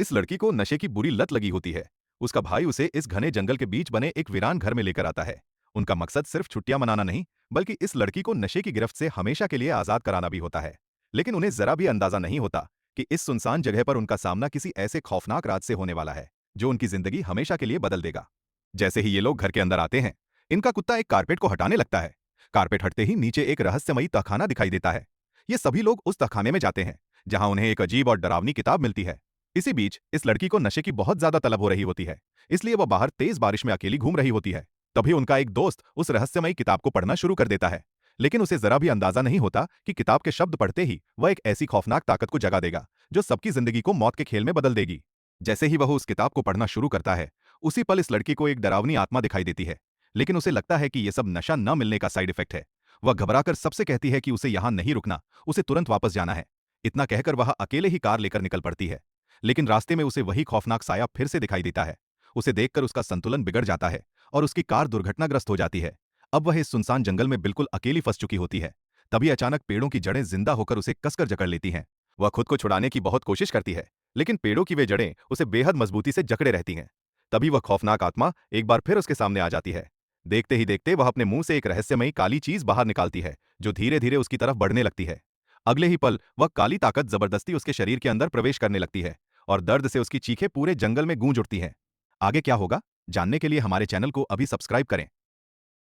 इस लड़की को नशे की बुरी लत लगी होती है। उसका भाई उसे इस घने जंगल के बीच बने एक वीरान घर में लेकर आता है। उनका मकसद सिर्फ छुट्टियां मनाना नहीं, बल्कि इस लड़की को नशे की गिरफ्त से हमेशा के लिए आजाद कराना भी होता है। लेकिन उन्हें जरा भी अंदाजा नहीं होता कि इस सुनसान जगह पर उनका सामना किसी ऐसे खौफनाक राज से होने वाला है जो उनकी जिंदगी हमेशा के लिए बदल देगा। जैसे ही ये लोग घर के अंदर आते हैं, इनका कुत्ता एक कारपेट को हटाने लगता है। कारपेट हटते ही नीचे एक रहस्यमयी तहखाना दिखाई देता है। ये सभी लोग उस तहखाने में जाते हैं, जहां उन्हें एक अजीब और डरावनी किताब मिलती है। इसी बीच इस लड़की को नशे की बहुत ज्यादा तलब हो रही होती है, इसलिए वह बाहर तेज बारिश में अकेली घूम रही होती है। तभी उनका एक दोस्त उस रहस्यमयी किताब को पढ़ना शुरू कर देता है। लेकिन उसे जरा भी अंदाजा नहीं होता कि किताब के शब्द पढ़ते ही वह एक ऐसी खौफनाक ताकत को जगा देगा जो सबकी जिंदगी को मौत के खेल में बदल देगी। जैसे ही वह उस किताब को पढ़ना शुरू करता है, उसी पल इस लड़की को एक डरावनी आत्मा दिखाई देती है। लेकिन उसे लगता है कि यह सब नशा न मिलने का साइड इफेक्ट है। वह घबराकर सबसे कहती है कि उसे यहां नहीं रुकना, उसे तुरंत वापस जाना है। इतना कहकर वह अकेले ही कार लेकर निकल पड़ती है। लेकिन रास्ते में उसे वही खौफनाक साया फिर से दिखाई देता है। उसे देखकर उसका संतुलन बिगड़ जाता है और उसकी कार दुर्घटनाग्रस्त हो जाती है। अब वह इस सुनसान जंगल में बिल्कुल अकेली फंस चुकी होती है। तभी अचानक पेड़ों की जड़ें जिंदा होकर उसे कसकर जकड़ लेती हैं। वह खुद को छुड़ाने की बहुत कोशिश करती है, लेकिन पेड़ों की वे जड़ें उसे बेहद मजबूती से जकड़े रहती हैं। तभी वह खौफनाक आत्मा एक बार फिर उसके सामने आ जाती है। देखते ही देखते वह अपने मुंह से एक रहस्यमयी काली चीज बाहर निकालती है, जो धीरे धीरे उसकी तरफ बढ़ने लगती है। अगले ही पल वह काली ताकत जबरदस्ती उसके शरीर के अंदर प्रवेश करने लगती है और दर्द से उसकी चीखें पूरे जंगल में गूंज उठती हैं। आगे क्या होगा, जानने के लिए हमारे चैनल को अभी सब्सक्राइब करें।